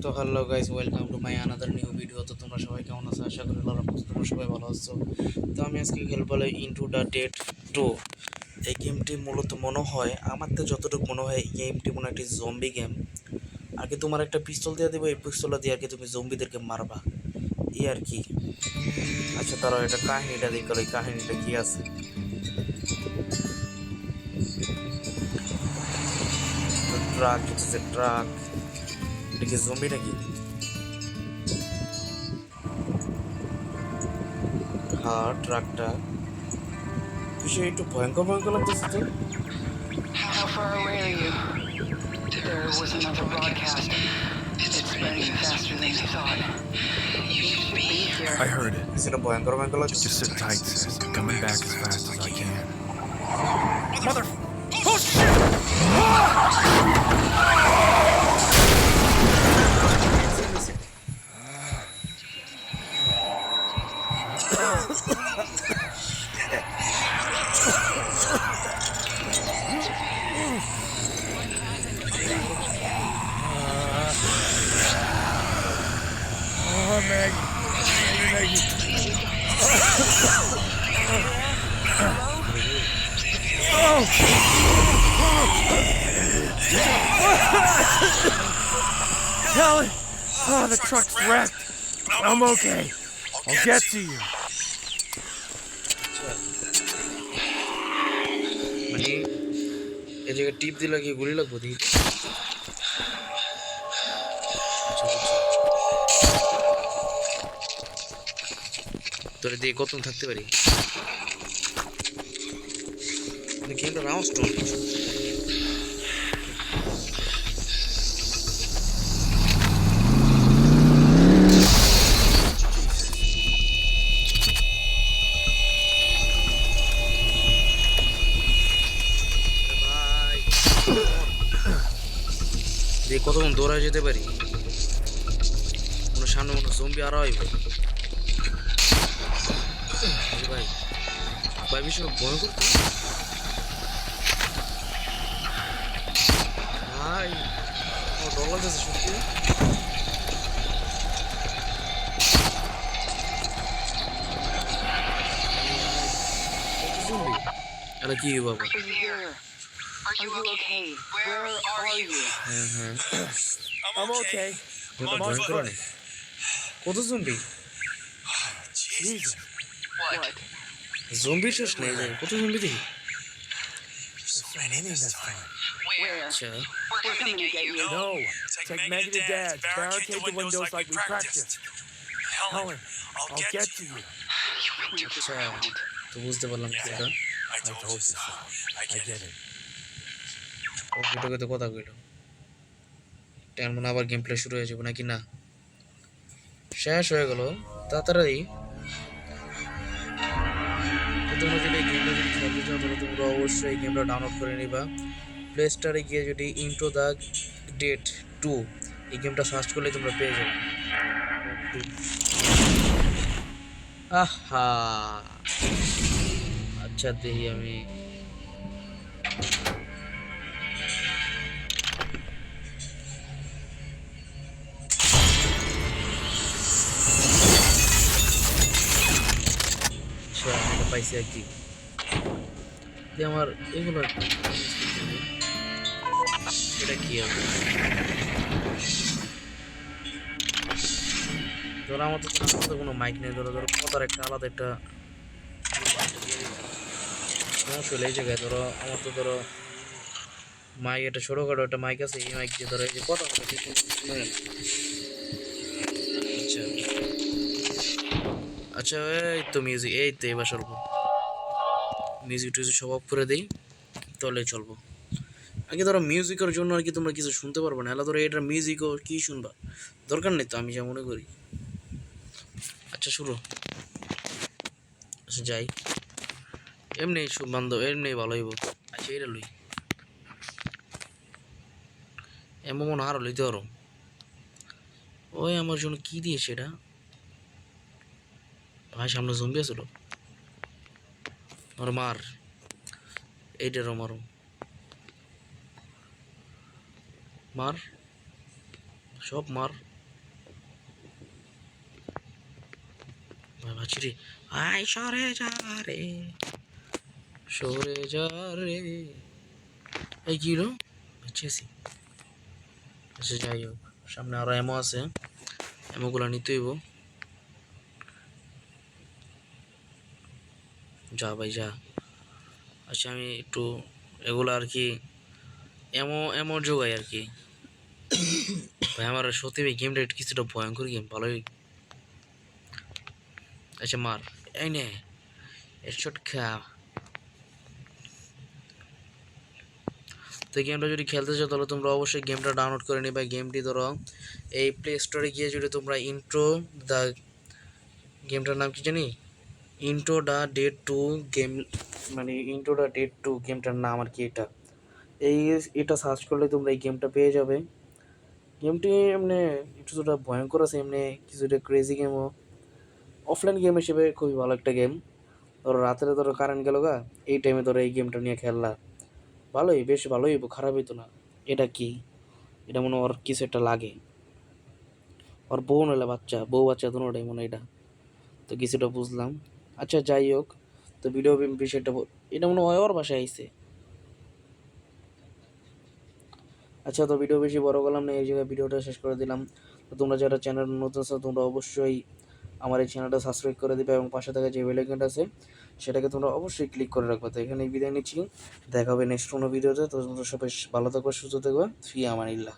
তো hello guys, welcome to my another new video. তো তোমরা সবাই কেমন আছো? আশা করি তোমরা সবাই ভালো আছো। তো আমি আজকে খেলবো ইনটু দ্য ডেড 2। এই গেমটি মূলত মনে হয়, আমার তো যতটুকু মনে হয়, এই গেমটি মনে হয় একটি জম্বি গেম। আর কি তোমার একটা পিস্তল দিয়ে দেবো, এই পিস্তলটা দিয়ে আর কি তুমি জম্বিদেরকে মারবা, এই আর কি। আচ্ছা, তারা এটা কাহিনীটা দেখো, এই কাহিনীটা কি আছে। ট্রাক যেতেছে, ট্রাক। এটা কি জম্বি নাকি? হ্যাঁ, ট্রাকটা বিষয় একটু ভয়ঙ্কর ভয়ঙ্কর লাগতেছে তো। How far away are you? There was another broadcast. It's spreading faster than they thought. You should be here. I heard it. সেটা ভয়ঙ্কর ভয়ঙ্কর লাগছে। Just sit tight, sis. I'm coming back as fast as I can. Mother... Oh, shit! Oh, Maggie. Maggie. Oh! Helen! Oh, the truck's wrecked. I'm okay. I'll get to you. মানে এই জায়গায় টিপ দিলে কি গুলি লাগবো দেখি। আচ্ছা, বুঝছি। তোরে দিয়ে কত থাকতে পারি? গেমটা রাউন্ড স্টোন। দিয়ে কতক্ষণ দৌড়ায় যেতে পারি? কোনো সামনে মনে জম্বি আরো আইব। ভাই ভাই ভীষণ ভয়ঙ্কর তো। ভাই আমার ডর লাগতেছে সত্যি। এটা কি বাবা? Are you here? Are you okay? Where are you? হ্যাঁ হ্যাঁ, I'm okay. ভয়ঙ্কর অনেক। কত জম্বি? Jesus. What? জম্বি শেষ নেই, কত জম্বি দেখি। So many this time. Where? আচ্ছা, We're coming to get you. No. Take Maggie to Dad. Barricade the windows like we practiced. Helen, I'll get to you. You went to the আচ্ছা, ground. তো বুঝতে পারলাম কি এটা। I told you so. I get it. ওকে তো কথা কইলো, তার মানে আবার গেম প্লে শুরু হয়ে যাবে নাকি? না, শেষ হয়ে গেল তাড়াতাড়ি। তোমরা যদি এই গেমটা যদি খেলতে চাও তাহলে তোমরা অবশ্যই এই গেমটা ডাউনলোড করে নিবা। প্লে স্টোরে গিয়ে যদি ইন্টু দ্য ডেড 2 এই গেমটা সার্চ করলে তোমরা পেয়ে যাবে। আহা, আচ্ছা দেখি আমি। আচ্ছা, এটা পাইছি আর কি। আমার এগুলো এটা কি আছে? ধরো আমার তো কোনো মাইক নেই, ধরো কথার একটা আলাদা একটা সমস্যা হলে এই জায়গায় ধরো আমার তো ধরো মাইক একটা ছোটোখাটো একটা মাইক আছে, এই মাইক দিয়ে ধরো এই যে কথা আচ্ছা আচ্ছা, এই তো মিউজিক, এই তো এবার চলবো। মিউজিক টুজিক সব অফ করে দিই তাহলে চলবো। আগে ধরো মিউজিকের জন্য আর কি তোমরা কিছু শুনতে পারবো না, এলা ধরো এটার মিউজিকও কি শুনবা, দরকার নেই তো, আমি যা মনে করি। আচ্ছা শুরু। আচ্ছা যাই, এমনি বান্ধব এমনি ভালো হইব। আচ্ছা এটা লই, এমন মনে আরো লইতে পারো। ওই আমার জন্য কি দিয়েছে এটা? ভাই সামনে জম্বি আছিল, আর মার এইটারও মারো, মার সব মার। ভাবছি রে, আয় সরে যা রে। এই কি হলো? বুঝছি। আচ্ছা যাই হোক, সামনে আরো এমো আছে, এমোগুলো নিতে হইব। যা ভাই যা। আচ্ছা আমি একটু এগুলো আর কি এমো জোগাই আর কি। ভাই আমার সত্যি ভাই গেমটা একটু কিছুটা ভয়ঙ্কর গেম, ভালোই। আচ্ছা মার, এই নে হেডশট খা। তো গেমটা যদি খেলতে চাও তাহলে তোমরা অবশ্যই গেমটা ডাউনলোড করে নিবা। গেমটি ধরো এই প্লে স্টোরে গিয়ে যদি তোমরা দ্য গেমটার নাম কি জানি, into the dead two game, মানে ইন্ট্রো দ্য ডেট টু গেমটার নাম আর কি। এটা সার্চ করলে তোমরা এই গেমটা পেয়ে যাবে। গেমটি এমনি কিছুটা ভয়ঙ্কর আছে, এমনি কিছুটা ক্রেজি গেমও। অফলাইন গেম হিসেবে খুবই ভালো একটা গেম। ধরো রাত্রে ধরো কারেন্ট গেল গা, এই টাইমে ধরো এই গেমটা নিয়ে খেললা, ভালোই, বেশ ভালোই, খারাপ হইতো না। এটা কি, এটা মনে হয় ওর কিছু একটা লাগে, ওর বউ নইলে বাচ্চা, বউ বাচ্চা দুটোটাই মনে হয় এটা। তো কিছুটা বুঝলাম। আচ্ছা যাই হোক, তো ভিডিও বিষয়টা এটা মনে হয় ওর বাসায় আইছে। আচ্ছা তো ভিডিও বেশি বড় করলাম না, এই জায়গায় ভিডিওটা শেষ করে দিলাম। তো তোমরা যারা চ্যানেল নতুন আছো তোমরা অবশ্যই আমার এই চ্যানেলটা সাবস্ক্রাইব করে দিবে এবং পাশে থাকা যে বেল আইকনটা আছে সেটাকে তোমরা অবশ্যই ক্লিক করে রাখবে। তো এখানে বিদায় নিচ্ছি, দেখা হবে নেক্সট কোনো ভিডিওতে। তো তোমরা সবাই ভালো থাকবে, সুস্থ থাকবে, ফি আমানিল্লাহ।